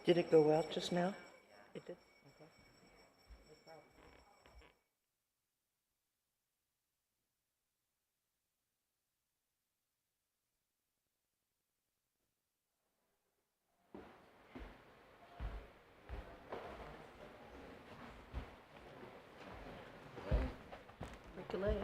Did it go out just now? It did? Okay. Break a leg.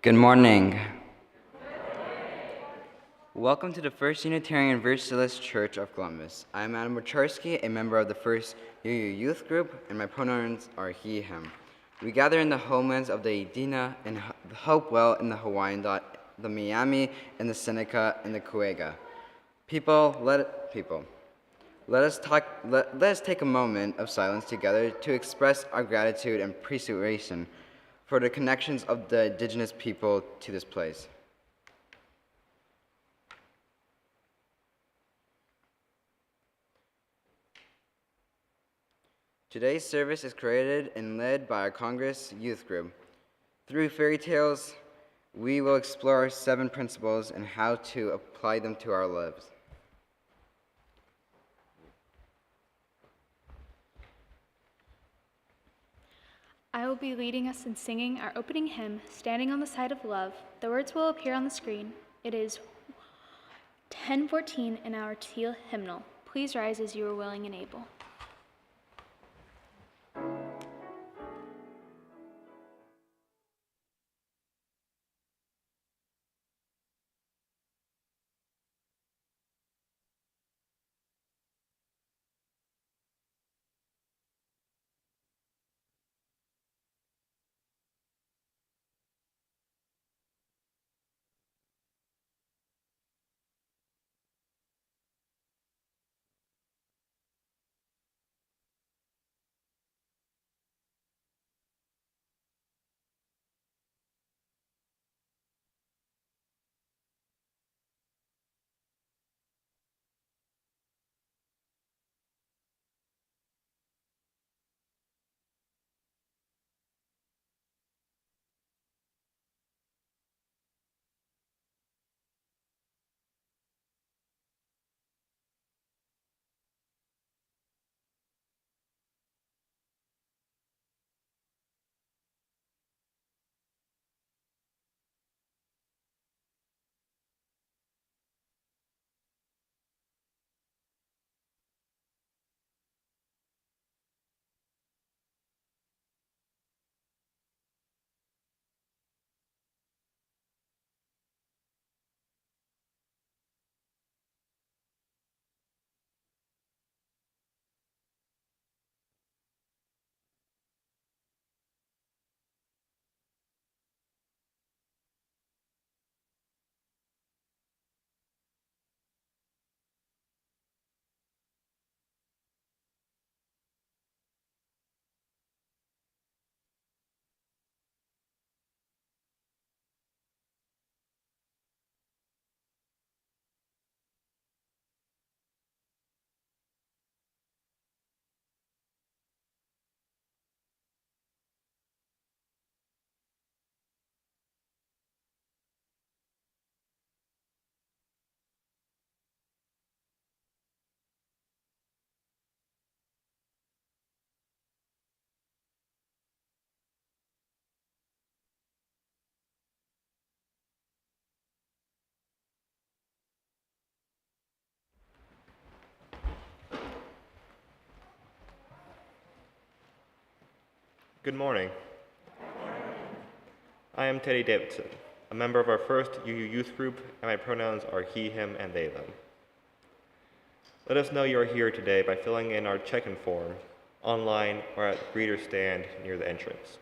Good morning. Welcome to the First Unitarian Universalist Church of Columbus. I am Adam Wacharski, a member of the First UU Youth Group, and my pronouns are he, him. We gather in the homelands of the Idina and the Hopewell in the Hawaiian Dot, the Miami and the Seneca and the Cuega. Let us take a moment of silence together to express our gratitude and appreciation for the connections of the indigenous people to this place. Today's service is created and led by our Congress Youth Group. Through Fairytales, we will explore 7 principles and how to apply them to our lives. I will be leading us in singing our opening hymn, Standing on the Side of Love. The words will appear on the screen. It is 10:14 in our teal hymnal. Please rise as you are willing and able. Good morning. I am Teddy Davidson, a member of our first UU youth group, and my pronouns are he, him, and they, them. Let us know you are here today by filling in our check-in form, online or at the greeter stand near the entrance.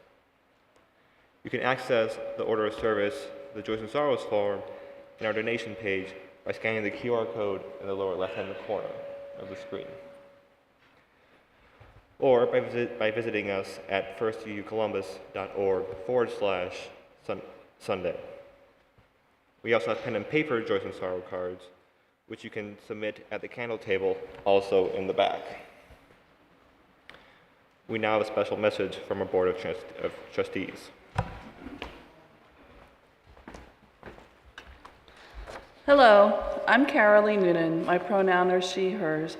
You can access the order of service, the Joys and Sorrows form, and our donation page by scanning the QR code in the lower left-hand corner of the screen, or by visiting us at firstucolumbus.org/Sunday. We also have pen and paper Joys and Sorrow cards, which you can submit at the candle table, also in the back. We now have a special message from our Board of Trustees. Hello, I'm Carolee Noonan. My pronoun are she, hers.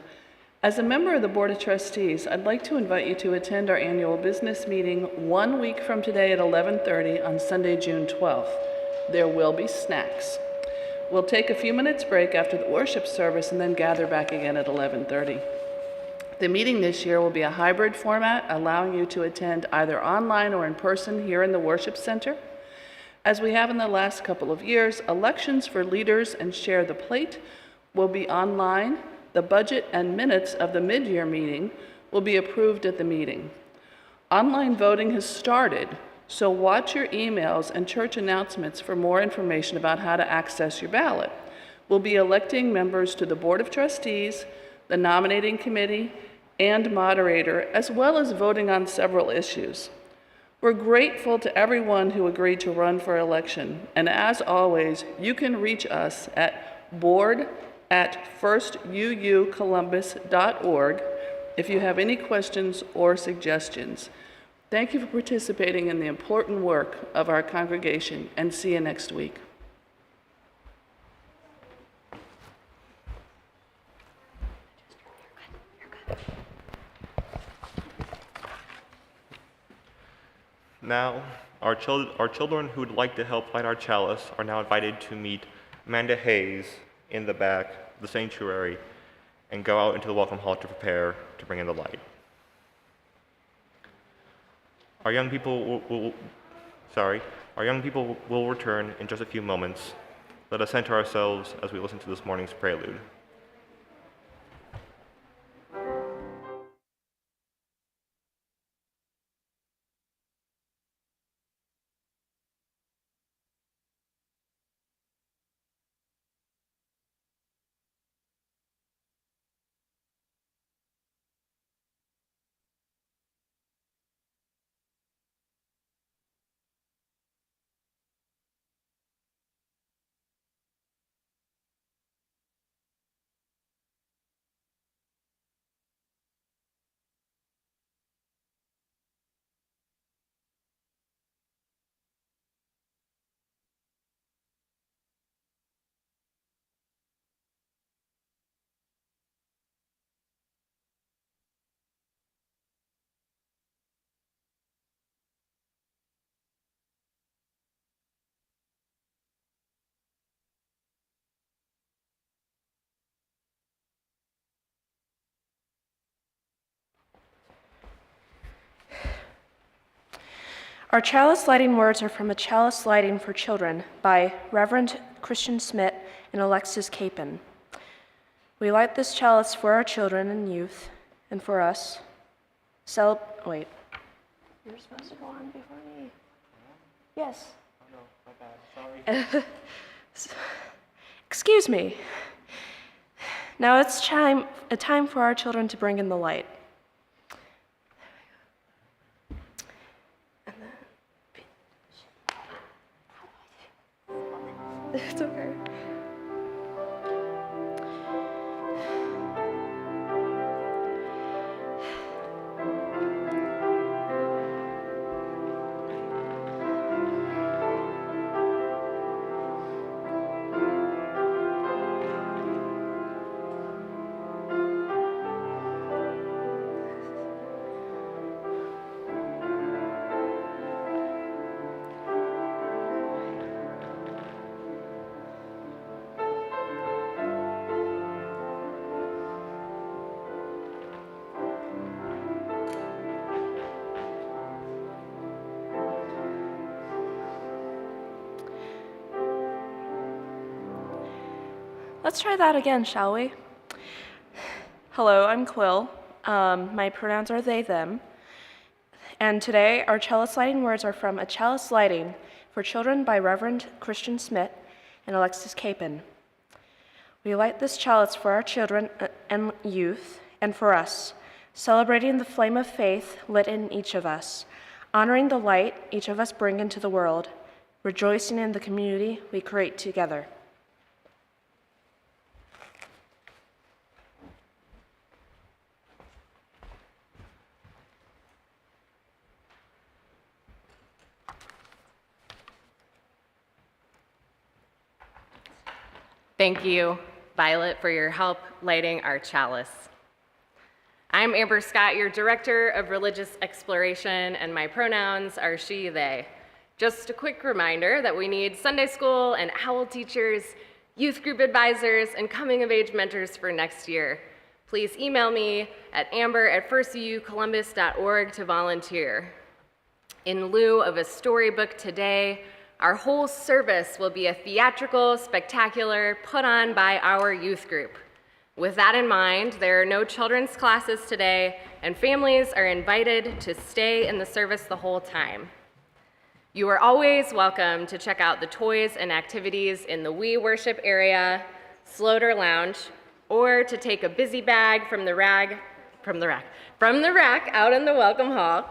As a member of the Board of Trustees, I'd like to invite you to attend our annual business meeting 1 week from today at 11:30 on Sunday, June 12th. There will be snacks. We'll take a few minutes break after the worship service and then gather back again at 11:30. The meeting this year will be a hybrid format, allowing you to attend either online or in person here in the worship center. As we have in the last couple of years, elections for leaders and share the plate will be online. The budget and minutes of the mid-year meeting will be approved at the meeting. Online voting has started, so watch your emails and church announcements for more information about how to access your ballot. We'll be electing members to the Board of Trustees, the nominating committee, and moderator, as well as voting on several issues. We're grateful to everyone who agreed to run for election, and as always, you can reach us at board@firstuucolumbus.org if you have any questions or suggestions. Thank you for participating in the important work of our congregation, and see you next week. Now, our children who would like to help light our chalice are now invited to meet Amanda Hayes in the back of the sanctuary and go out into the welcome hall to prepare to bring in the light. Our young people will return in just a few moments. Let us center ourselves as we listen to this morning's prelude. Our chalice lighting words are from A Chalice Lighting for Children by Reverend Christian Smith and Alexis Capon. We light this chalice for our children and youth, and for us. Wait. You're supposed to go on before me. Yes. Oh no, my bad. Sorry. Excuse me. Now it's a time for our children to bring in the light. It's okay. Let's try that again, shall we? Hello, I'm Quill. My pronouns are they, them. And today, our chalice lighting words are from A Chalice Lighting for Children by Reverend Christian Smith and Alexis Capon. We light this chalice for our children and youth, and for us, celebrating the flame of faith lit in each of us, honoring the light each of us bring into the world, rejoicing in the community we create together. Thank you, Violet, for your help lighting our chalice. I'm Amber Scott, your Director of Religious Exploration, and my pronouns are she, they. Just a quick reminder that we need Sunday school and OWL teachers, youth group advisors, and coming-of-age mentors for next year. Please email me at amber@firstucolumbus.org to volunteer. In lieu of a storybook today, our whole service will be a theatrical spectacular put on by our youth group. With that in mind, there are no children's classes today, and families are invited to stay in the service the whole time. You are always welcome to check out the toys and activities in the We Worship area, Sloter Lounge, or to take a busy bag from the rack out in the welcome hall.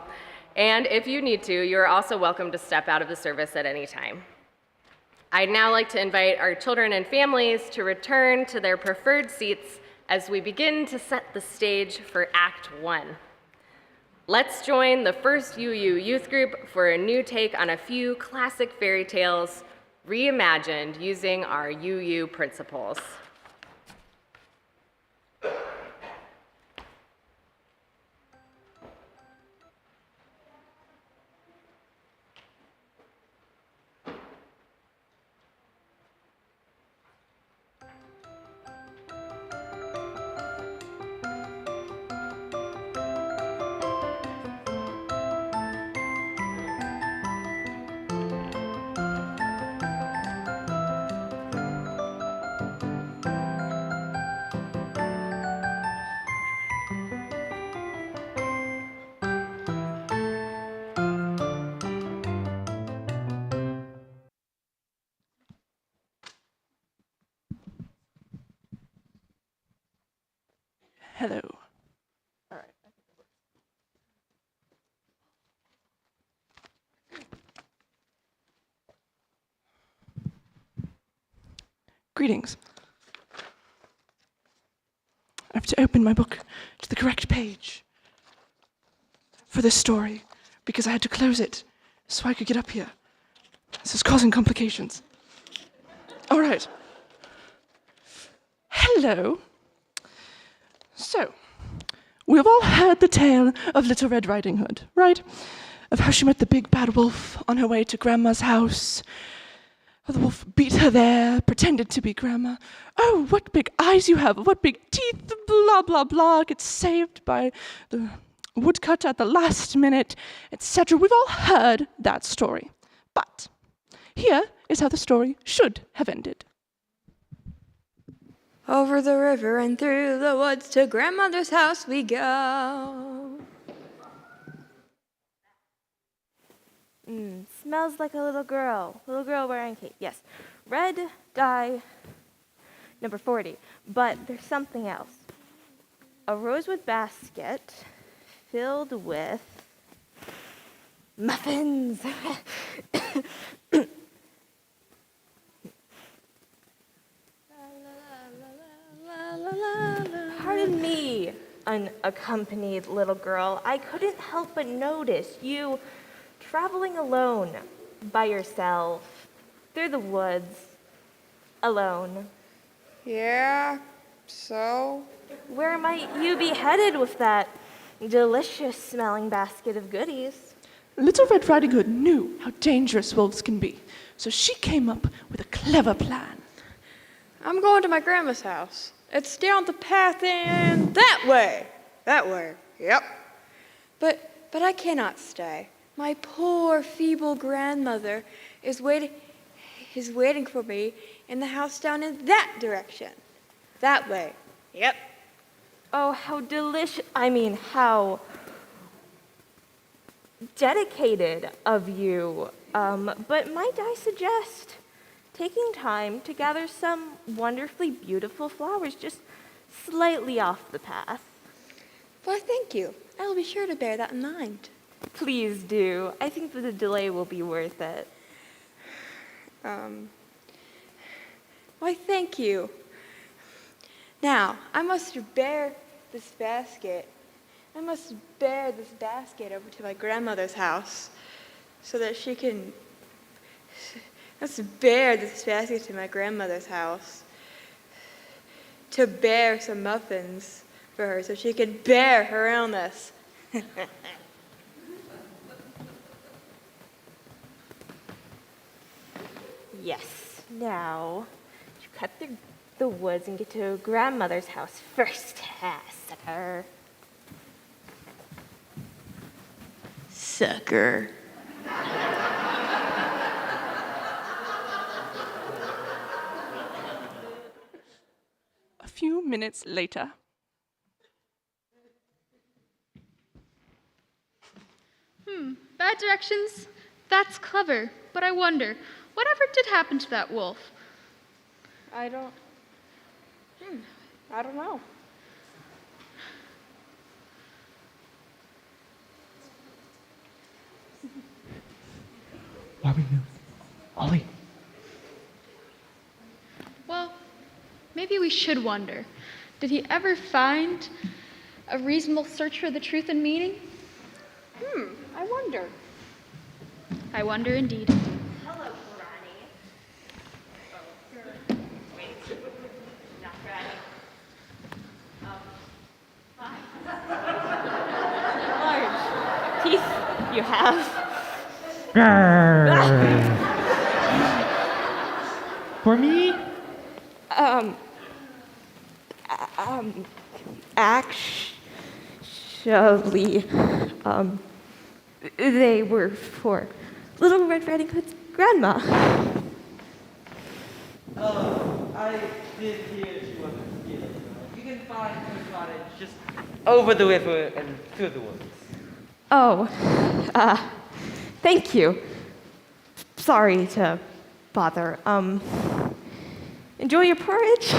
And if you need to, you're also welcome to step out of the service at any time. I'd now like to invite our children and families to return to their preferred seats as we begin to set the stage for Act 1. Let's join the first UU youth group for a new take on a few classic fairy tales reimagined using our UU principles. Hello. All right. Greetings. I have to open my book to the correct page for this story because I had to close it so I could get up here. This is causing complications. All right. Hello. So, we've all heard the tale of Little Red Riding Hood, right? Of how she met the big bad wolf on her way to Grandma's house. How the wolf beat her there, pretended to be Grandma. Oh, what big eyes you have, what big teeth, blah, blah, blah. Gets saved by the woodcutter at the last minute, etc. We've all heard that story. But here is how the story should have ended. Over the river and through the woods to grandmother's house we go. Smells like a little girl wearing cape. Yes, red dye, number 40. But there's something else. A rosewood basket filled with muffins. Pardon me, unaccompanied little girl. I couldn't help but notice you traveling alone, by yourself, through the woods, alone. Yeah, so? Where might you be headed with that delicious-smelling basket of goodies? Little Red Riding Hood knew how dangerous wolves can be, so she came up with a clever plan. I'm going to my grandma's house. It's down the path and that way. That way, yep. But I cannot stay. My poor, feeble grandmother is waiting for me in the house down in that direction. That way. Yep. Oh, how how dedicated of you. But might I suggest taking time to gather some wonderfully beautiful flowers just slightly off the path? Why, thank you. I will be sure to bear that in mind. Please do. I think that the delay will be worth it. Why, thank you. Now, I must bear this basket. I must bear this basket over to my grandmother's house so that she can. I must bear this basket to my grandmother's house to bear some muffins for her so she can bear her illness. Yes. Now, you cut through the woods and get to grandmother's house first. Sucker. Sucker. A few minutes later. Bad directions? That's clever, but I wonder, whatever did happen to that wolf? I don't know. Why are we moving? Ollie. Well, maybe we should wonder. Did he ever find a reasonable search for the truth and meaning? I wonder. I wonder indeed. Hello, Granny. Oh, wait, not Granny. Large teeth you have. For me? Actually, they were for Little Red Riding Hood's grandma. Oh, I did hear she wasn't feeling well. You can find her cottage just over the river and through the woods. Oh, thank you. Sorry to bother. Enjoy your porridge?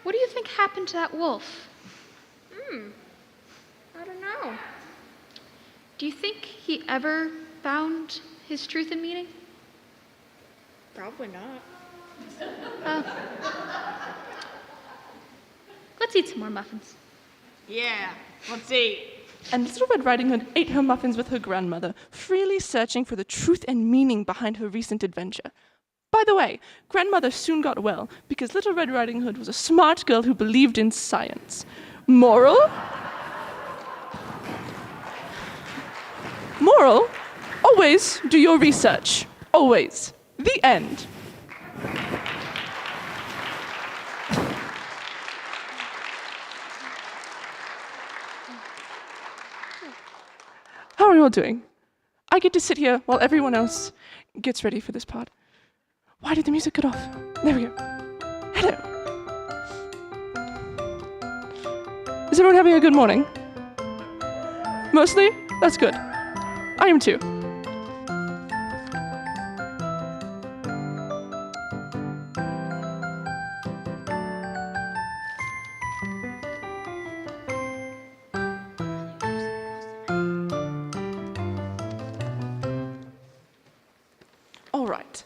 What do you think happened to that wolf? I don't know. Do you think he ever found his truth and meaning? Probably not. Let's eat some more muffins. Yeah, let's eat. And Little Red Riding Hood ate her muffins with her grandmother, freely searching for the truth and meaning behind her recent adventure. By the way, grandmother soon got well because Little Red Riding Hood was a smart girl who believed in science. Moral? Moral? Always do your research. Always. The end. How are you all doing? I get to sit here while everyone else gets ready for this part. Why did the music cut off? There we go. Hello. Is everyone having a good morning? Mostly? That's good. I am too. All right.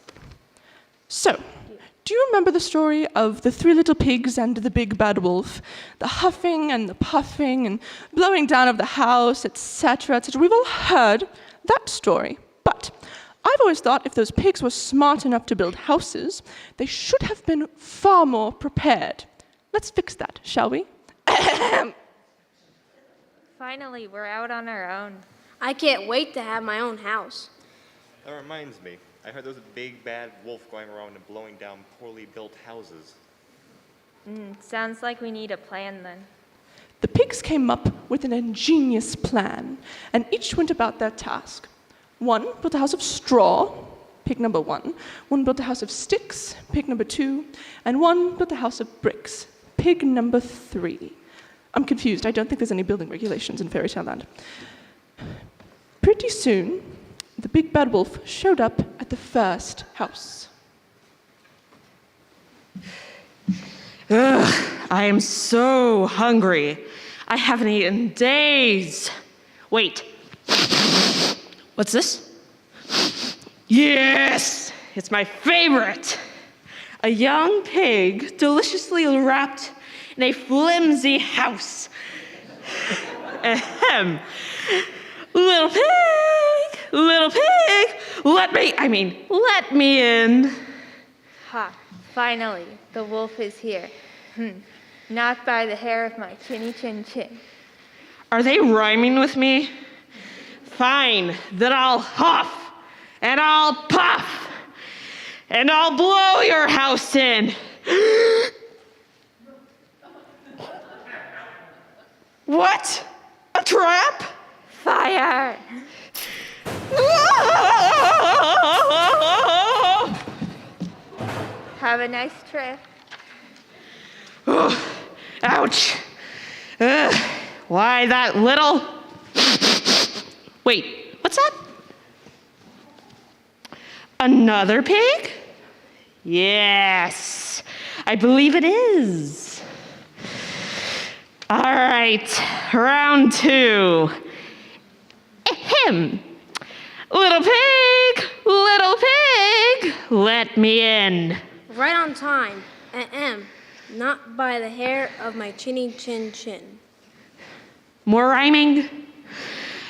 So, do you remember the story of the three little pigs and the big bad wolf? The huffing and the puffing and blowing down of the house, etc., etc. We've all heard that story. But I've always thought if those pigs were smart enough to build houses, they should have been far more prepared. Let's fix that, shall we? Finally, we're out on our own. I can't wait to have my own house. That reminds me. I heard there was a big bad wolf going around and blowing down poorly built houses. Sounds like we need a plan then. The pigs came up with an ingenious plan, and each went about their task. One built a house of straw, pig number 1. One built a house of sticks, pig number 2. And one built a house of bricks, pig number 3. I'm confused. I don't think there's any building regulations in Fairytale Land. Pretty soon, the big bad wolf showed up at the first house. Ugh, I am so hungry. I haven't eaten in days. Wait. What's this? Yes! It's my favorite! A young pig deliciously wrapped in a flimsy house. Ahem. Little pig, let me in. Ha, finally, the wolf is here. Not by the hair of my chinny chin chin. Are they rhyming with me? Fine, then I'll huff, and I'll puff, and I'll blow your house in. What? A trap? Fire! Have a nice trip. Oh, ouch. Ugh, why that little... Wait, what's that? Another pig? Yes, I believe it is. All right, round 2. Ahem. Little pig, let me in. Right on time. Not by the hair of my chinny chin chin. More rhyming?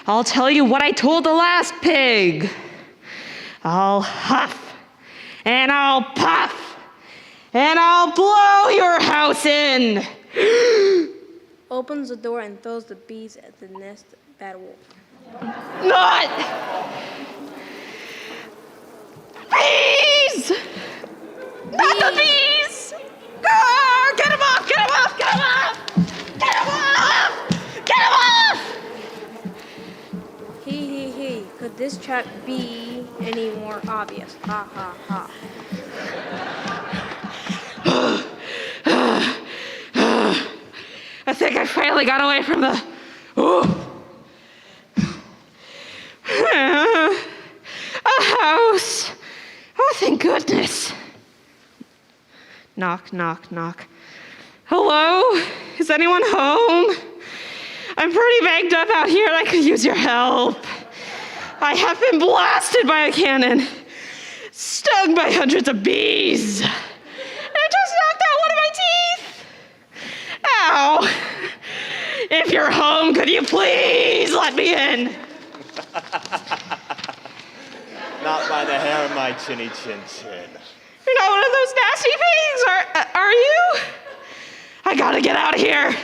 I'll tell you what I told the last pig. I'll huff, and I'll puff, and I'll blow your house in. Opens the door and throws the bees at the nest bad wolf. Not bees! Not the bees! Ah, get him off! Get him off! Get him off! Get him off! Get him off! He. Could this trap be any more obvious? Ha ha ha. I think I finally got away from the... Ooh. A house. Oh, thank goodness. Knock, knock, knock. Hello? Is anyone home? I'm pretty banged up out here and I could use your help. I have been blasted by a cannon, stung by hundreds of bees, and I just knocked out one of my teeth. Ow. If you're home, could you please let me in? Not by the hair of my chinny chin chin. You're not one of those nasty pigs, are you? I gotta get out of here.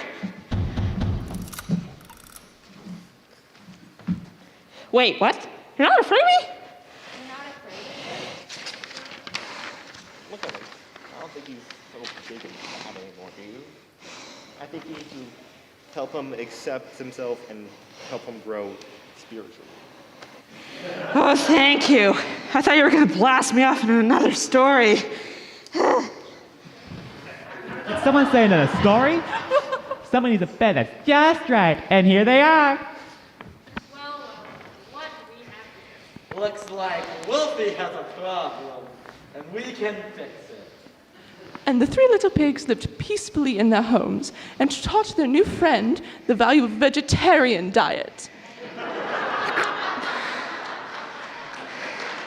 Wait, what? You're not afraid of me? I'm not afraid. Look at him. I don't think he's so big and bad anymore, do you? I think you need to help him accept himself and help him grow spiritually. Oh, thank you. I thought you were gonna blast me off into another story. Did someone say another story? Someone needs a bed that's just right, and here they are. Well, what do we have to do? Looks like Wolfie has a problem, and we can fix it. And the 3 little pigs lived peacefully in their homes and taught their new friend the value of a vegetarian diet.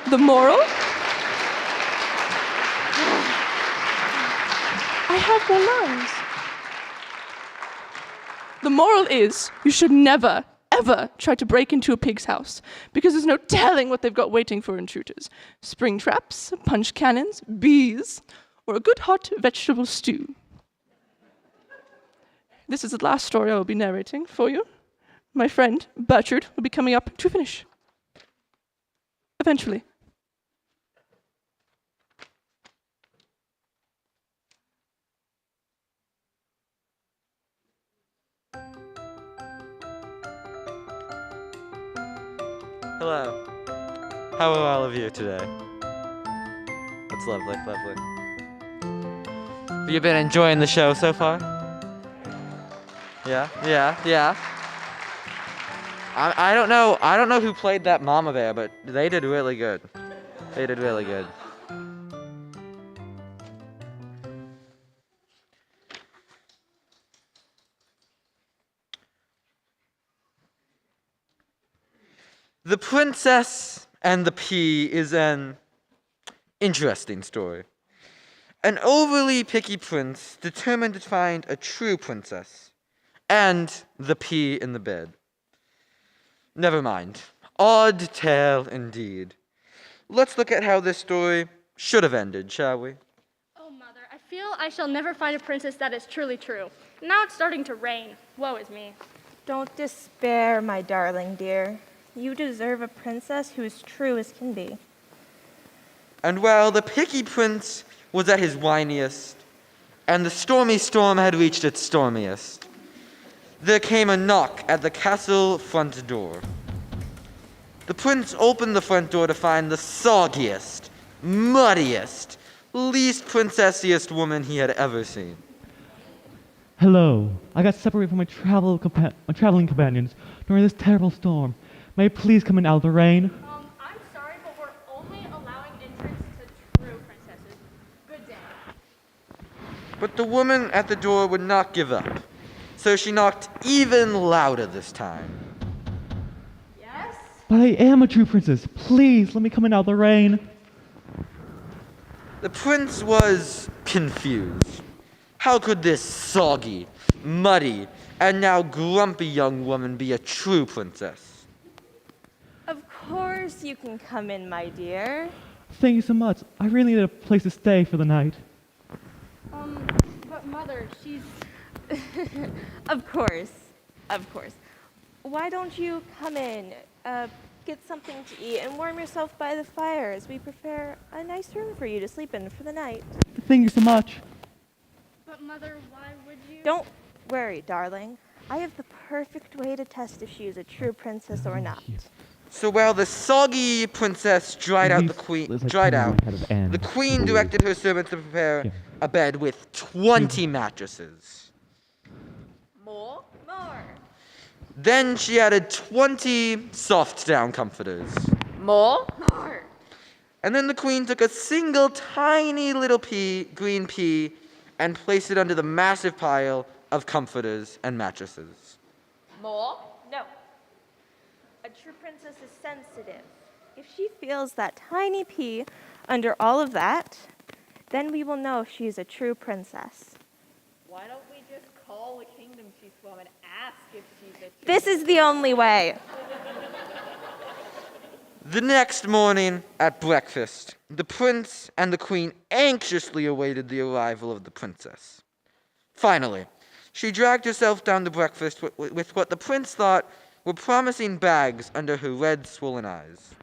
The moral? I have more lines. The moral is you should never, ever try to break into a pig's house because there's no telling what they've got waiting for intruders. Spring traps, punch cannons, bees, or a good hot vegetable stew. This is the last story I will be narrating for you. My friend, Bertrude, will be coming up to finish. Eventually. Hello. How are all of you today? That's lovely, lovely. Have you been enjoying the show so far? Yeah. I don't know who played that mama bear, but they did really good. They did really good. The Princess and the Pea is an interesting story. An overly picky prince determined to find a true princess, and the pea in the bed. Never mind. Odd tale indeed. Let's look at how this story should have ended, shall we? Oh, Mother, I feel I shall never find a princess that is truly true. Now it's starting to rain. Woe is me. Don't despair, my darling dear. You deserve a princess who is true as can be. And while the picky prince was at his whiniest, and the stormy storm had reached its stormiest, there came a knock at the castle front door. The prince opened the front door to find the soggiest, muddiest, least princessiest woman he had ever seen. Hello. I got separated from my traveling companions during this terrible storm. May I please come in out of the rain? I'm sorry, but we're only allowing entrance to true princesses. Good day. But the woman at the door would not give up, so she knocked even louder this time. Yes? But I am a true princess. Please, let me come in out of the rain. The prince was confused. How could this soggy, muddy, and now grumpy young woman be a true princess? Of course you can come in, my dear. Thank you so much. I really need a place to stay for the night. But Mother, she's... Of course. Why don't you come in, get something to eat, and warm yourself by the fire as we prepare a nice room for you to sleep in for the night. Thank you so much. But Mother, why would you... Don't worry, darling. I have the perfect way to test if she is a true princess or not. So while the soggy princess dried out, the queen directed her servants to prepare a bed with 20 mattresses. More? Then she added 20 soft down comforters. More? And then the queen took a single tiny little green pea and placed it under the massive pile of comforters and mattresses. More? No. A true princess is sensitive. If she feels that tiny pea under all of that, then we will know she is a true princess. Why don't we just call the kingdom she's from and ask if she's a true This is the only way. The next morning at breakfast, the prince and the queen anxiously awaited the arrival of the princess. Finally, she dragged herself down to breakfast with what the prince thought were promising bags under her red, swollen eyes.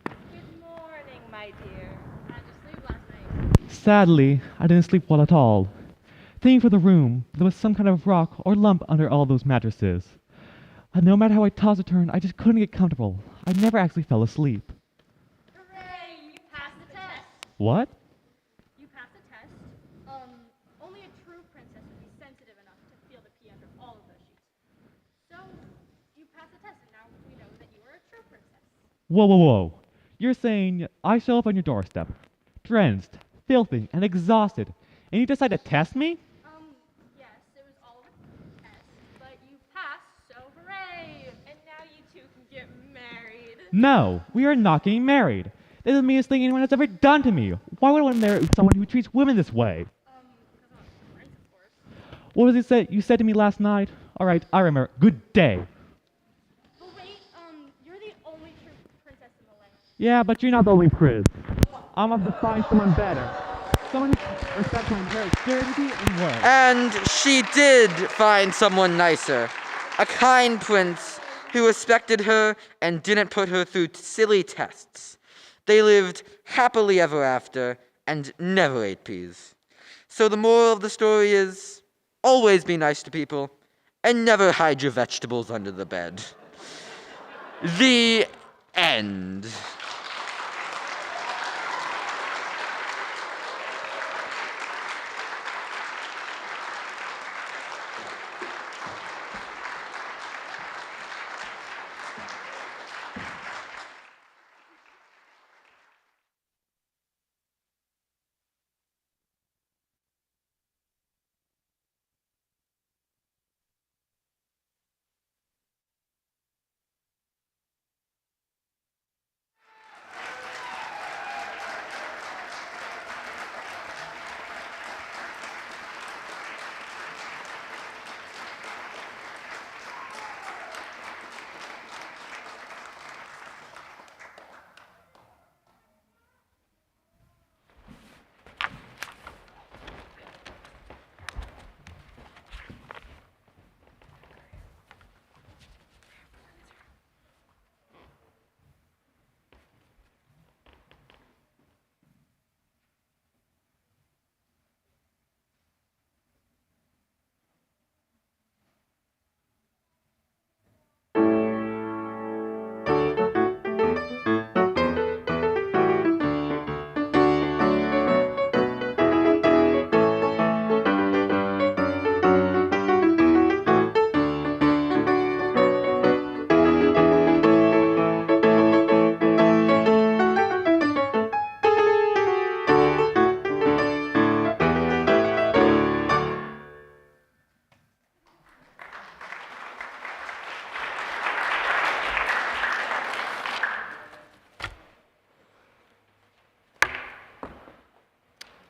Good morning, my dear. How'd you sleep last night? Sadly, I didn't sleep well at all. Thinking for the room, there was some kind of rock or lump under all those mattresses. And no matter how I tossed or turned, I just couldn't get comfortable. I never actually fell asleep. Hooray! You passed the test! What? You passed the test. Only a true princess would be sensitive enough to feel the pea under all of those sheets. So, you passed the test, and now we know that you are a true princess. Whoa. You're saying I show up on your doorstep, drenched, filthy, and exhausted, and you decide to test me? Yes, it was all of a test, but you passed, so hooray! And now you two can get married. No, we are not getting married. This is the meanest thing anyone has ever done to me. Why would I want to marry someone who treats women this way? Because I'm a prince, of course. What was it you said to me last night? All right, I remember. Good day. But wait, you're the only true princess in the land. Yeah, but you're not the only prince. I'm going to find someone better. Someone who respects my inherent dignity and worth. And she did find someone nicer. A kind prince who respected her and didn't put her through silly tests. They lived happily ever after and never ate peas. So the moral of the story is, always be nice to people and never hide your vegetables under the bed. The end.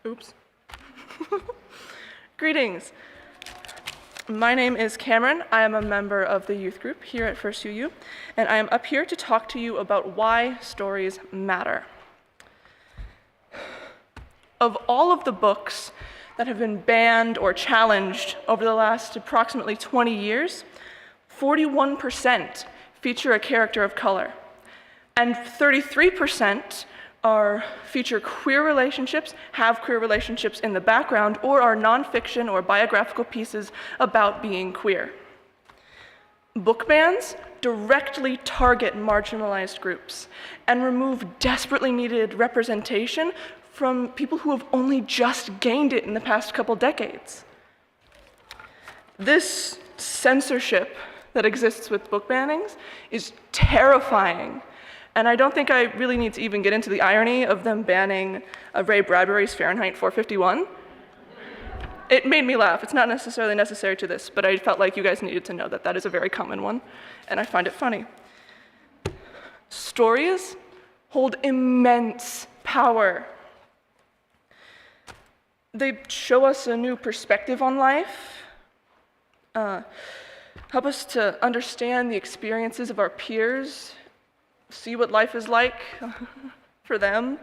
Oops. Greetings. My name is Cameron. I am a member of the youth group here at First UU, and I am up here to talk to you about why stories matter. Of all of the books that have been banned or challenged over the last approximately 20 years, 41% feature a character of color, and 33% feature queer relationships, have queer relationships in the background, or are nonfiction or biographical pieces about being queer. Book bans directly target marginalized groups and remove desperately needed representation from people who have only just gained it in the past couple decades. This censorship that exists with book bannings is terrifying. And I don't think I really need to even get into the irony of them banning Ray Bradbury's Fahrenheit 451. It made me laugh. It's not necessarily necessary to this, but I felt like you guys needed to know that that is a very common one, and I find it funny. Stories hold immense power. They show us a new perspective on life, help us to understand the experiences of our peers, see what life is like for them.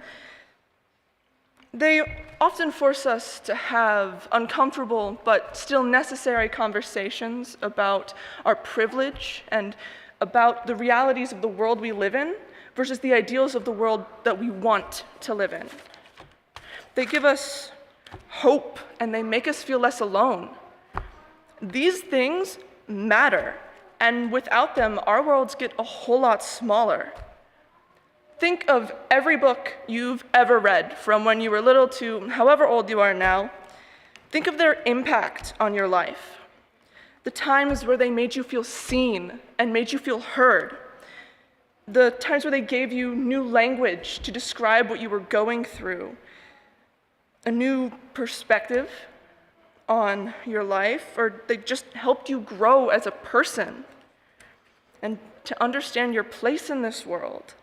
They often force us to have uncomfortable but still necessary conversations about our privilege and about the realities of the world we live in versus the ideals of the world that we want to live in. They give us hope and they make us feel less alone. These things matter. And without them, our worlds get a whole lot smaller. Think of every book you've ever read, from when you were little to however old you are now. Think of their impact on your life. The times where they made you feel seen and made you feel heard. The times where they gave you new language to describe what you were going through. A new perspective on your life, or they just helped you grow as a person and to understand your place in this world.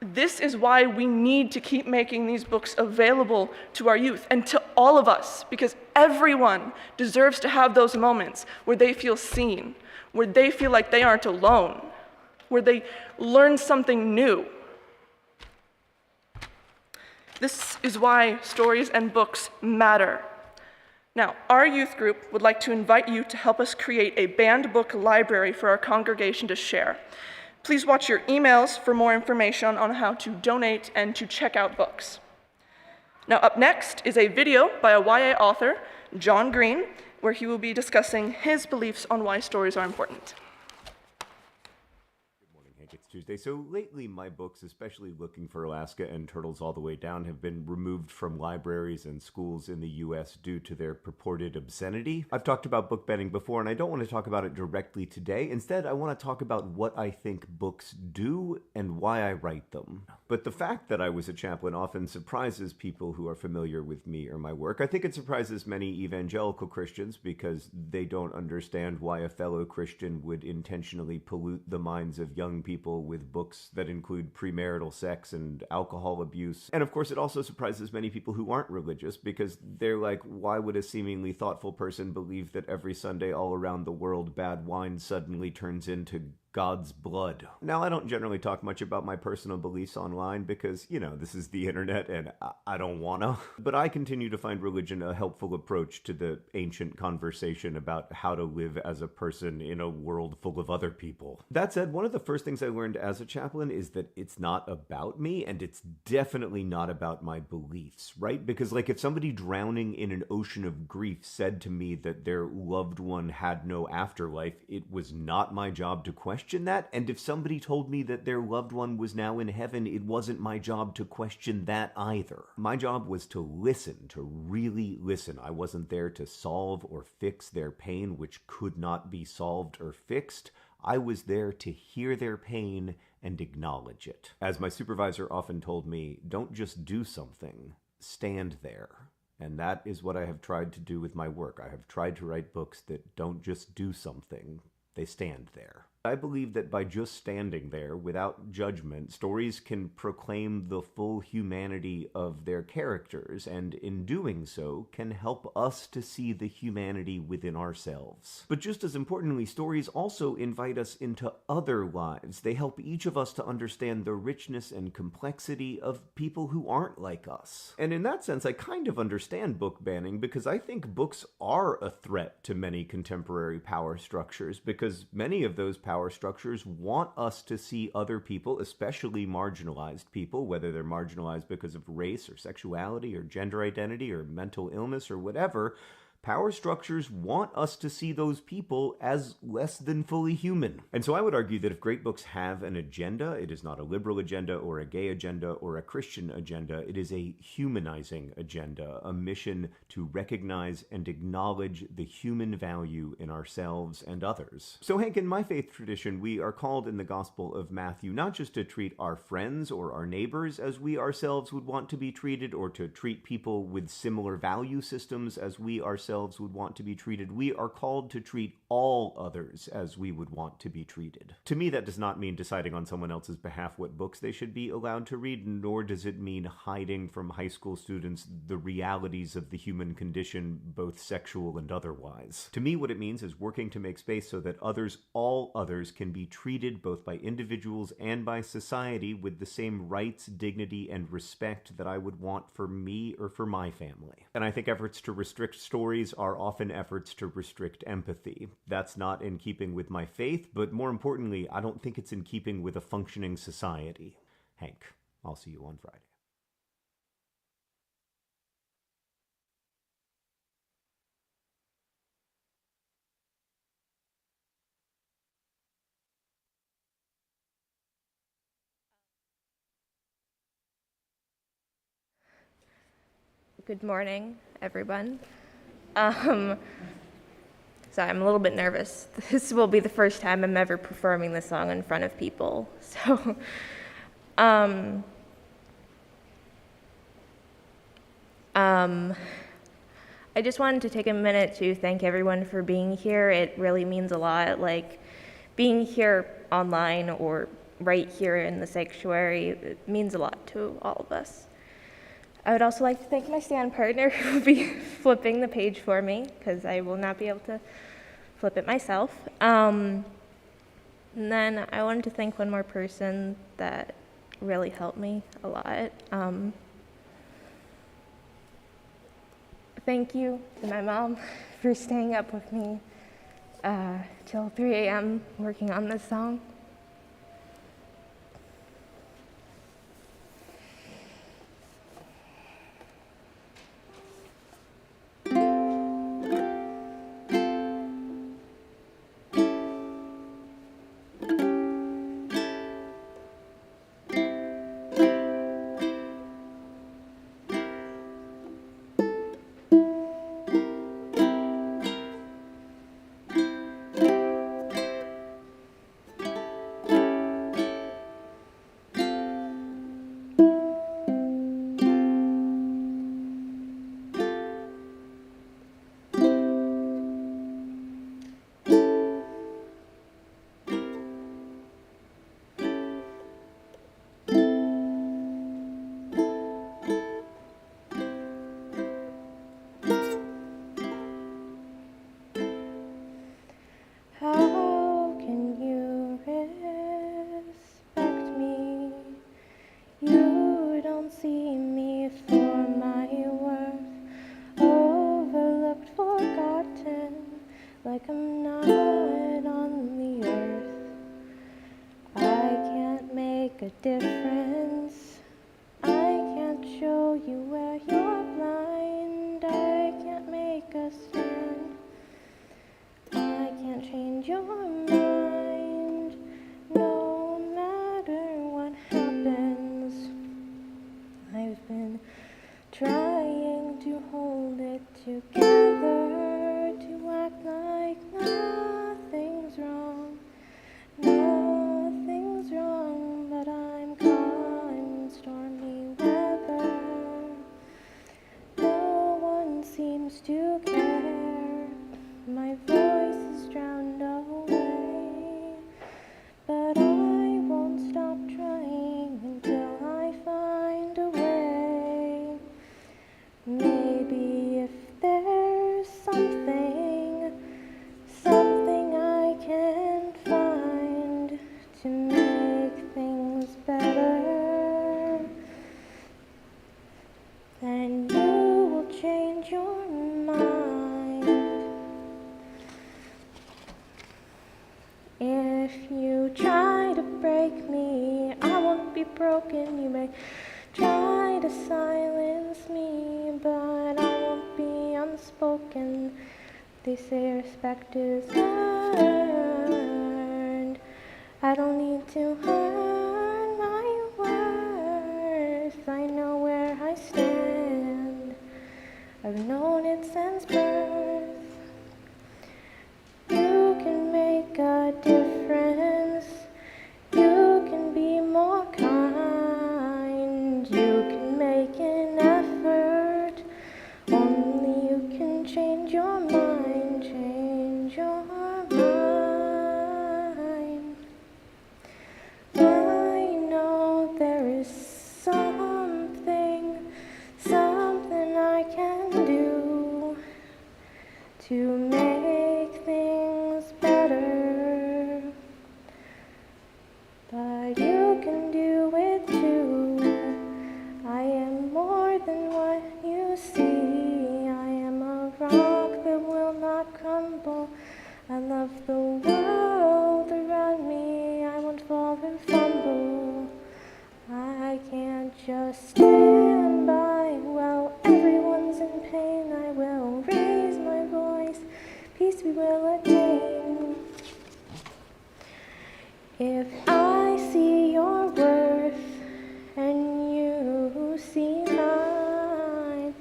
This is why we need to keep making these books available to our youth and to all of us, because everyone deserves to have those moments where they feel seen, where they feel like they aren't alone, where they learn something new. This is why stories and books matter. Now, our youth group would like to invite you to help us create a banned book library for our congregation to share. Please watch your emails for more information on how to donate and to check out books. Now, up next is a video by a YA author, John Green, where he will be discussing his beliefs on why stories are important. Hank, it's Tuesday. So lately, my books, especially Looking for Alaska and Turtles All the Way Down, have been removed from libraries and schools in the U.S. due to their purported obscenity. I've talked about book banning before, and I don't want to talk about it directly today. Instead, I want to talk about what I think books do and why I write them. But the fact that I was a chaplain often surprises people who are familiar with me or my work. I think it surprises many evangelical Christians because they don't understand why a fellow Christian would intentionally pollute the minds of young people with books that include premarital sex and alcohol abuse. And of course, it also surprises many people who aren't religious because they're like, why would a seemingly thoughtful person believe that every Sunday all around the world bad wine suddenly turns into God's blood? Now, I don't generally talk much about my personal beliefs online because, this is the internet and I don't wanna. But I continue to find religion a helpful approach to the ancient conversation about how to live as a person in a world full of other people. That said, one of the first things I learned as a chaplain is that it's not about me, and it's definitely not about my beliefs, right? Because, if somebody drowning in an ocean of grief said to me that their loved one had no afterlife, it was not my job to question that, and if somebody told me that their loved one was now in heaven, it wasn't my job to question that either. My job was to listen, to really listen. I wasn't there to solve or fix their pain, which could not be solved or fixed. I was there to hear their pain and acknowledge it. As my supervisor often told me, don't just do something, stand there. And that is what I have tried to do with my work. I have tried to write books that don't just do something, they stand there. I believe that by just standing there, without judgment, stories can proclaim the full humanity of their characters, and in doing so, can help us to see the humanity within ourselves. But just as importantly, stories also invite us into other lives. They help each of us to understand the richness and complexity of people who aren't like us. And in that sense, I kind of understand book banning, because I think books are a threat to many contemporary power structures, because many of those power structures want us to see other people, especially marginalized people, whether they're marginalized because of race or sexuality or gender identity or mental illness or whatever. Power structures want us to see those people as less than fully human. And so I would argue that if great books have an agenda, it is not a liberal agenda or a gay agenda or a Christian agenda. It is a humanizing agenda, a mission to recognize and acknowledge the human value in ourselves and others. So Hank, in my faith tradition, we are called in the Gospel of Matthew not just to treat our friends or our neighbors as we ourselves would want to be treated, or to treat people with similar value systems as we ourselves would want to be treated. We are called to treat all others as we would want to be treated. To me, that does not mean deciding on someone else's behalf what books they should be allowed to read, nor does it mean hiding from high school students the realities of the human condition, both sexual and otherwise. To me, what it means is working to make space so that others, all others, can be treated both by individuals and by society with the same rights, dignity, and respect that I would want for me or for my family. And I think efforts to restrict stories are often efforts to restrict empathy. That's not in keeping with my faith, but more importantly, I don't think it's in keeping with a functioning society. Hank, I'll see you on Friday. Good morning, everyone. Sorry, I'm a little bit nervous. This will be the first time I'm ever performing this song in front of people. So, I just wanted to take a minute to thank everyone for being here. It really means a lot. Being here online or right here in the sanctuary, it means a lot to all of us. I would also like to thank my stand partner who will be flipping the page for me, because I will not be able to flip it myself. And then I wanted to thank one more person that really helped me a lot. Thank you to my mom for staying up with me till 3 a.m. working on this song. together to act like nothing's wrong. Nothing's wrong, but I'm caught in stormy weather. No one seems to care. My voice is drowned away, but I won't stop trying until I find a way. Maybe if there's something I can find to make things better, then you will change your mind. If you try to break me, I won't be broken. You may try to silence me, but I won't be unspoken. They say respect is earned. I don't need to earn my worth. I know where I stand. I've known it since birth. You can make a difference. You can be more kind. You can make an effort. Only you can change your mind. Change your mind. I know there is something I can do to make things better. But you can do it too. I am more than what you see. I am a rock that will not crumble. I love the world around me. I won't fall and fumble. I can't just stand by while everyone's in pain. I will raise my voice. Peace we will attain. If I see your worth and you see mine,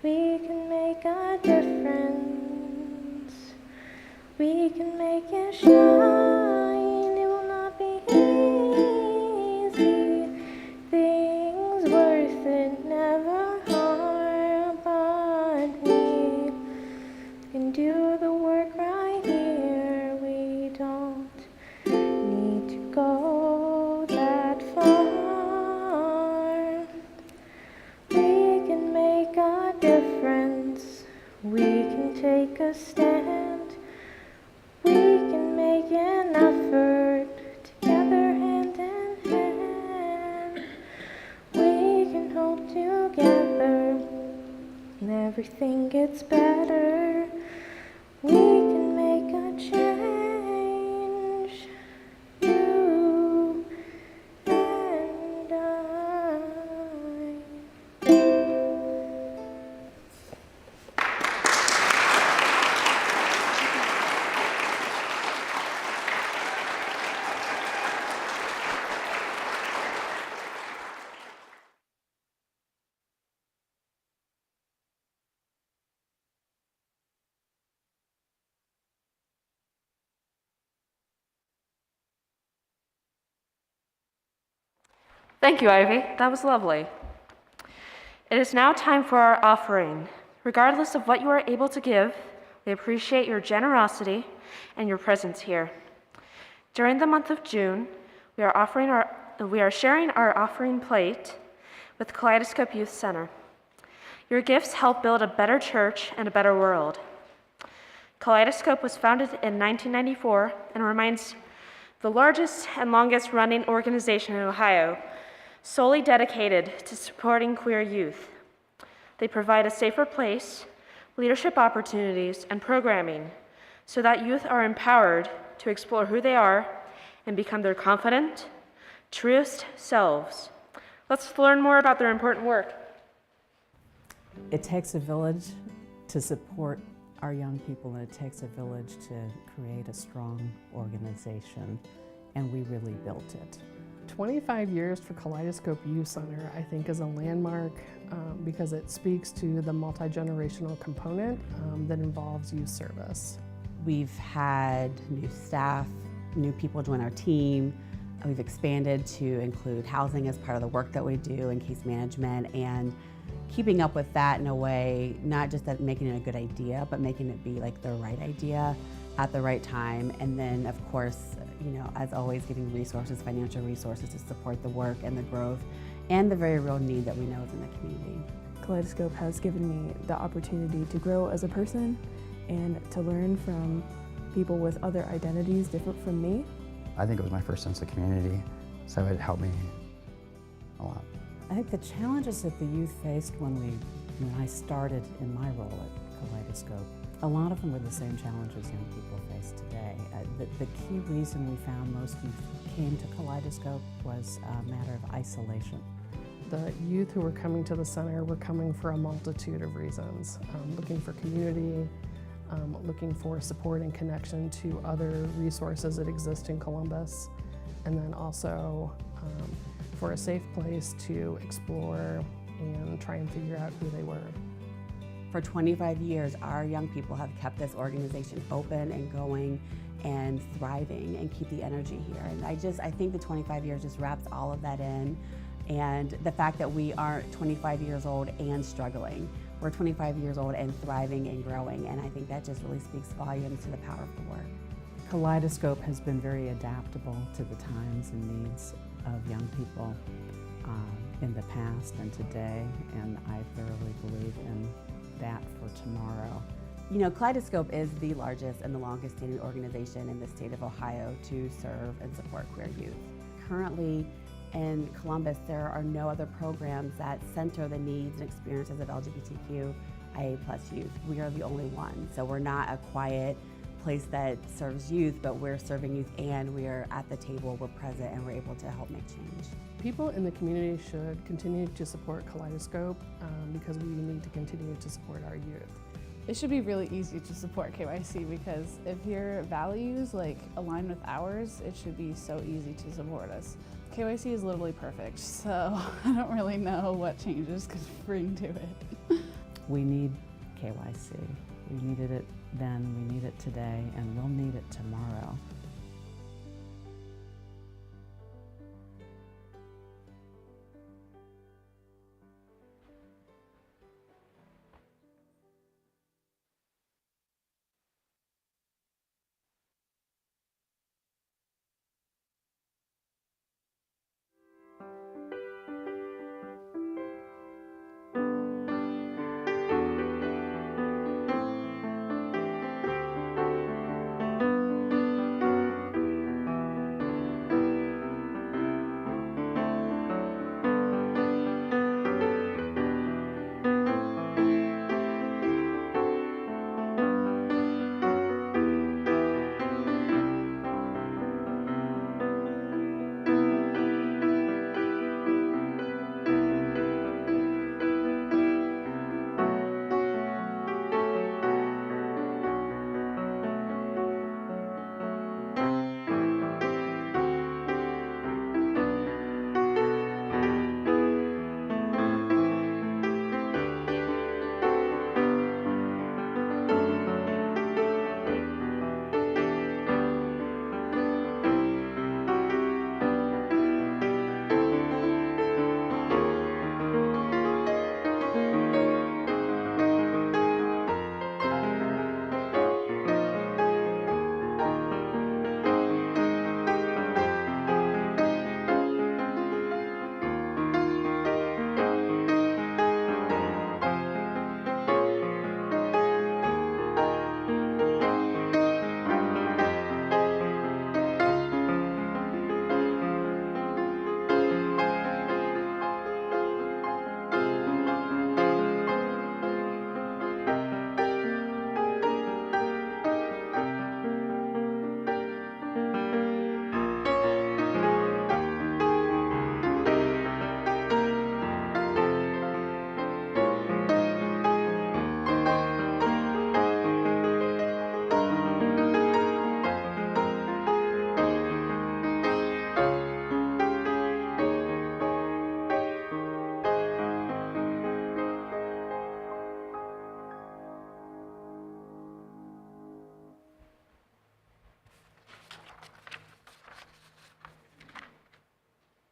we can make a difference. We can make it shine. It will not be easy. Things worth it never are, but we can do the work right here. We don't need to go that far. We can make a difference. We can take a stand. We can make an effort together, hand in hand. We can hope together and everything gets better. We can make a change, you and I. Thank you, Ivy. That was lovely. It is now time for our offering. Regardless of what you are able to give, we appreciate your generosity and your presence here. During the month of June, we are sharing our offering plate with Kaleidoscope Youth Center. Your gifts help build a better church and a better world. Kaleidoscope was founded in 1994 and remains the largest and longest running organization in Ohio, solely dedicated to supporting queer youth. They provide a safer place, leadership opportunities, and programming so that youth are empowered to explore who they are and become their confident, truest selves. Let's learn more about their important work. It takes a village to support our young people, and it takes a village to create a strong organization, and we really built it. 25 years for Kaleidoscope Youth Center, I think, is a landmark because it speaks to the multi-generational component that involves youth service. We've had new staff, new people join our team. We've expanded to include housing as part of the work that we do and case management, and keeping up with that in a way, not just that making it a good idea, but making it be like the right idea at the right time. And then of course, you know, as always, getting resources, financial resources to support the work and the growth and the very real need that we know is in the community. Kaleidoscope has given me the opportunity to grow as a person and to learn from people with other identities different from me. I think it was my first sense of community, so it helped me a lot. I think the challenges that the youth faced when I started in my role at Kaleidoscope, a lot of them were the same challenges young people face today. The key reason we found most youth came to Kaleidoscope was a matter of isolation. The youth who were coming to the center were coming for a multitude of reasons, looking for community, looking for support and connection to other resources that exist in Columbus, and then also for a safe place to explore and try and figure out who they were. For 25 years, our young people have kept this organization open and going and thriving and keep the energy here. And I think the 25 years just wraps all of that in. And the fact that we aren't 25 years old and struggling. We're 25 years old and thriving and growing, and I think that just really speaks volumes to the power of the work. Kaleidoscope has been very adaptable to the times and needs of young people in the past and today, and I thoroughly believe in that for tomorrow. You know, Kaleidoscope is the largest and the longest standing organization in the state of Ohio to serve and support queer youth. Currently, in Columbus, there are no other programs that center the needs and experiences of LGBTQIA+ youth. We are the only one. So we're not a quiet place that serves youth, but we're serving youth and we are at the table, we're present, and we're able to help make change. People in the community should continue to support Kaleidoscope because we need to continue to support our youth. It should be really easy to support KYC because if your values align with ours, it should be so easy to support us. KYC is literally perfect, so I don't really know what changes could bring to it. We need KYC. We needed it then, we need it today, and we'll need it tomorrow.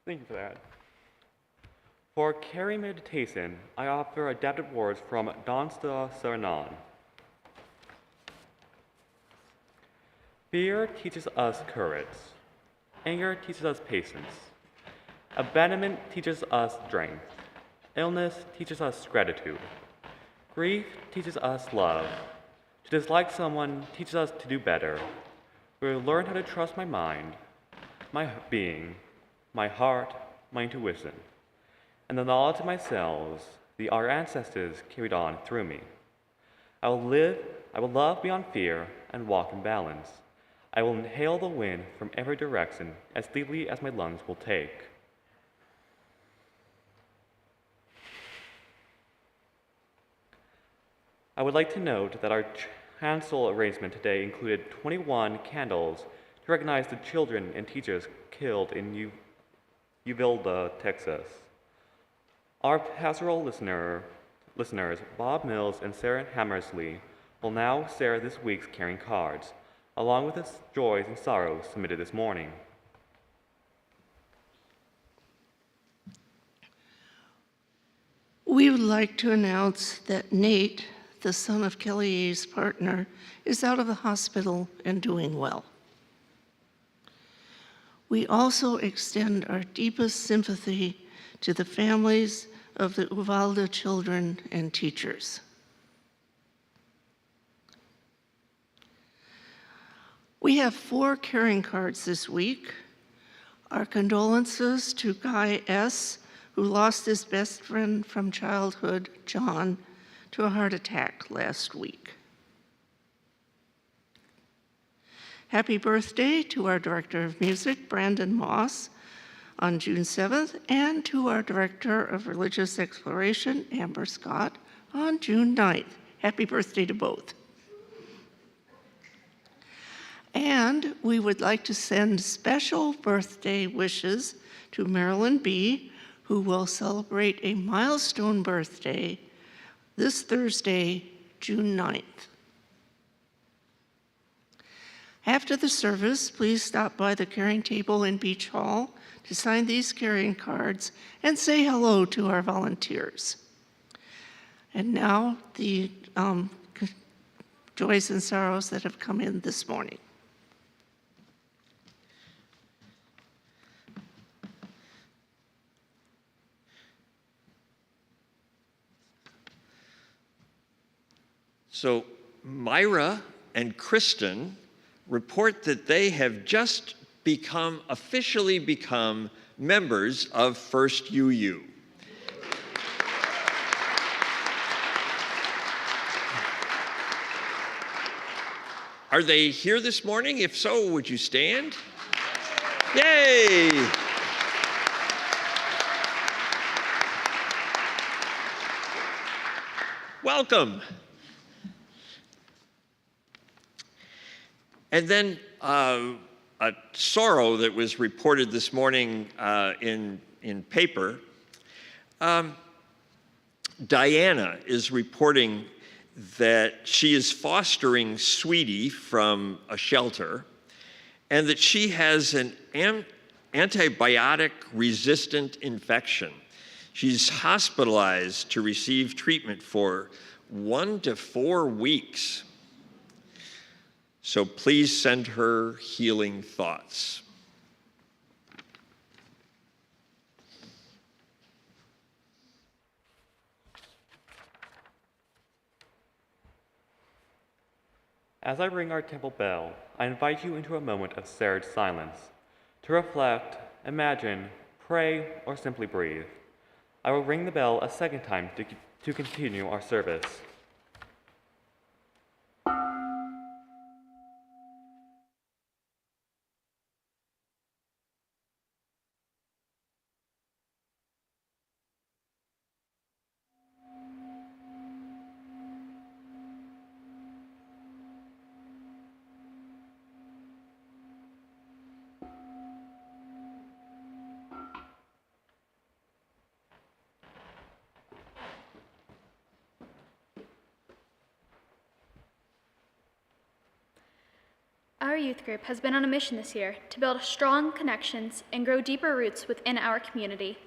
Thank you for that. For carry meditation, I offer adapted words from Donsta Saranan. Fear teaches us courage. Anger teaches us patience. Abandonment teaches us strength. Illness teaches us gratitude. Grief teaches us love. To dislike someone teaches us to do better. We learn how to trust my mind, my being, my heart, my intuition, and the knowledge of my cells our ancestors carried on through me. I will love beyond fear and walk in balance. I will inhale the wind from every direction as deeply as my lungs will take. I would like to note that our chancel arrangement today included 21 candles to recognize the children and teachers killed in Uvalde, Texas. Our pastoral listeners, Bob Mills and Sarah Hammersley, will now share this week's caring cards, along with the joys and sorrows submitted this morning. We would like to announce that Nate, the son of Kelly A's partner, is out of the hospital and doing well. We also extend our deepest sympathy to the families of the Uvalde children and teachers. We have 4 caring cards this week. Our condolences to Guy S., who lost his best friend from childhood, John, to a heart attack last week. Happy birthday to our Director of Music, Brandon Moss, on June 7th, and to our Director of Religious Exploration, Amber Scott, on June 9th. Happy birthday to both. And we would like to send special birthday wishes to Marilyn B., who will celebrate a milestone birthday this Thursday, June 9th. After the service, please stop by the caring table in Beach Hall to sign these caring cards and say hello to our volunteers. And now the joys and sorrows that have come in this morning. So Myra and Kristen report that they have just officially become members of First UU. Are they here this morning? If so, would you stand? Yay! Welcome. And then a sorrow that was reported this morning in paper. Diana is reporting that she is fostering Sweetie from a shelter and that she has an antibiotic-resistant infection. She's hospitalized to receive treatment for 1 to 4 weeks. So please send her healing thoughts. As I ring our temple bell, I invite you into a moment of sacred silence, to reflect, imagine, pray, or simply breathe. I will ring the bell a second time to continue our service. Our youth group has been on a mission this year to build strong connections and grow deeper roots within our community.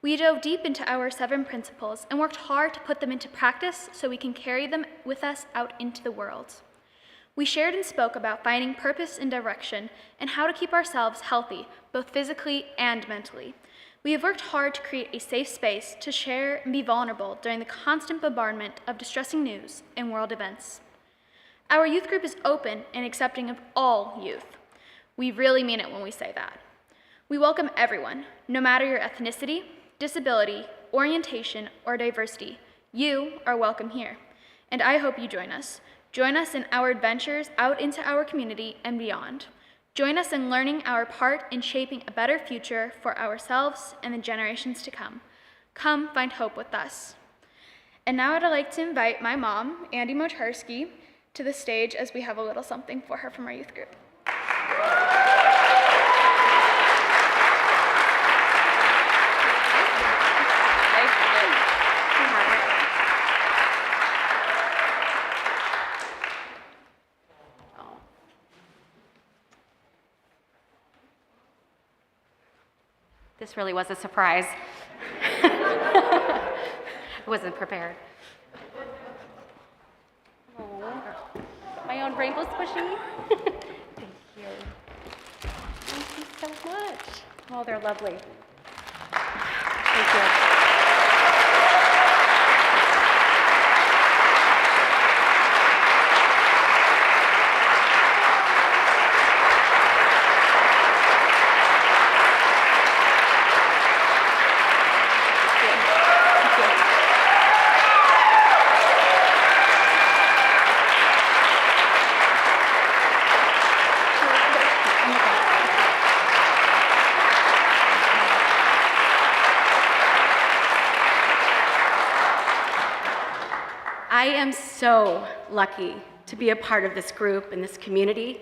We dove deep into our 7 principles and worked hard to put them into practice so we can carry them with us out into the world. We shared and spoke about finding purpose and direction and how to keep ourselves healthy, both physically and mentally. We have worked hard to create a safe space to share and be vulnerable during the constant bombardment of distressing news and world events. Our youth group is open and accepting of all youth. We really mean it when we say that. We welcome everyone, no matter your ethnicity, disability, orientation, or diversity. You are welcome here, and I hope you join us. Join us in our adventures out into our community and beyond. Join us in learning our part in shaping a better future for ourselves and the generations to come. Come find hope with us. And now I'd like to invite my mom, Andy Motarski, to the stage as we have a little something for her from our youth group. This really was a surprise. I wasn't prepared. Oh, my own rainbow squishy. Thank you. Thank you so much. Oh, they're lovely. Thank you. I am so lucky to be a part of this group and this community.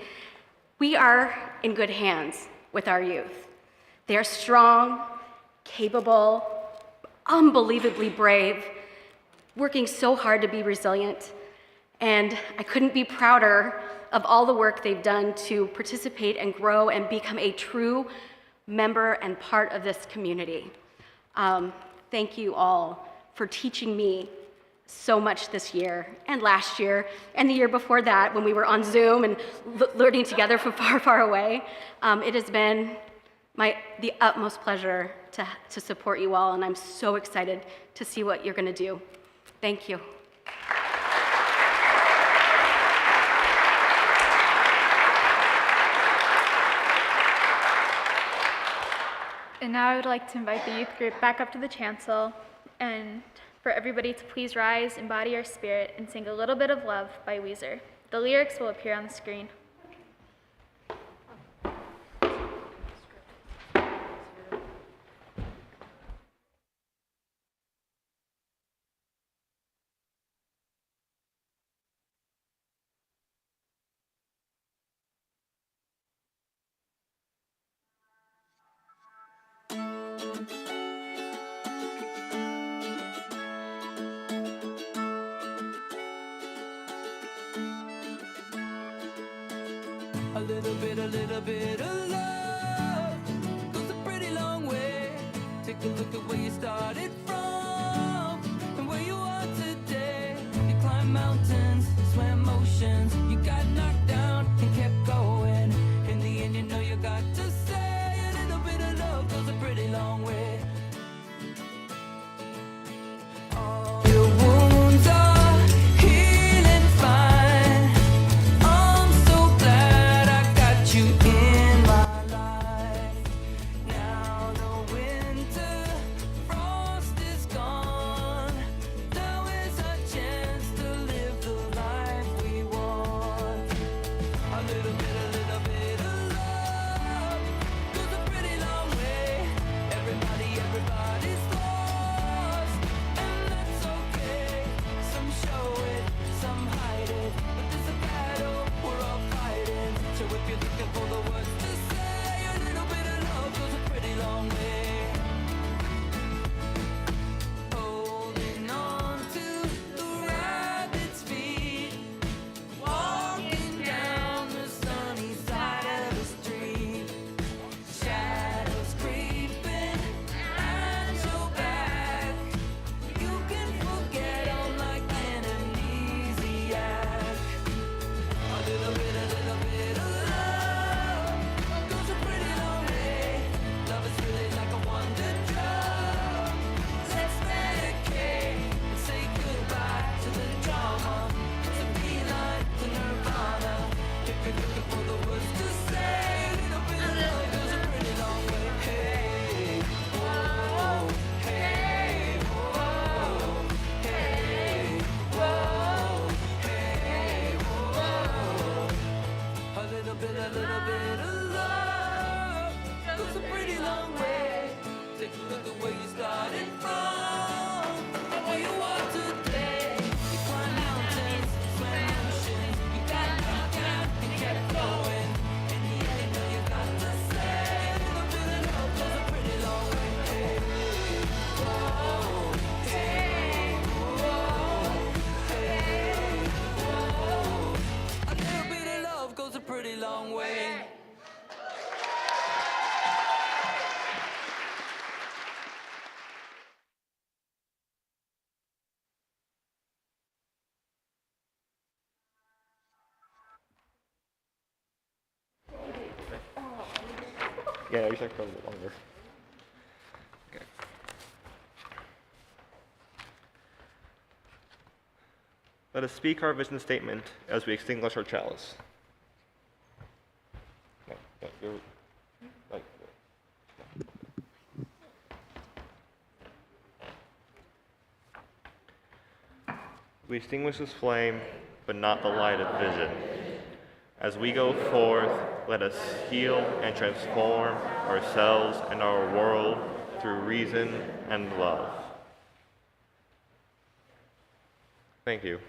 We are in good hands with our youth. They are strong, capable, unbelievably brave, working so hard to be resilient. And I couldn't be prouder of all the work they've done to participate and grow and become a true member and part of this community. Thank you all for teaching me so much this year and last year and the year before that when we were on Zoom and learning together from far, far away. It has been the utmost pleasure to support you all, and I'm so excited to see what you're gonna do. Thank you. And now I would like to invite the youth group back up to the chancel and for everybody to please rise, embody our spirit, and sing A Little Bit of Love by Weezer. The lyrics will appear on the screen. A little bit of love goes a pretty long way. Take a look at where you started from and where you are today. You climbed mountains, swam oceans, you got knocked down and kept going. In the end, you know you got to say a little bit of love goes a pretty long way. All your wounds are healing fine. I'm so glad I got you in my life. Now the winter frost is gone. Now is our chance to live the life we want. A little bit of love Yeah, you should go a little longer. Okay. Let us speak our vision statement as we extinguish our chalice. No, you're, like, we extinguish this flame, but not the light of vision. As we go forth, let us heal and transform ourselves and our world through reason and love. Thank you.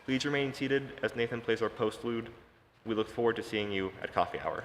Please remain seated as Nathan plays our postlude. We look forward to seeing you at coffee hour.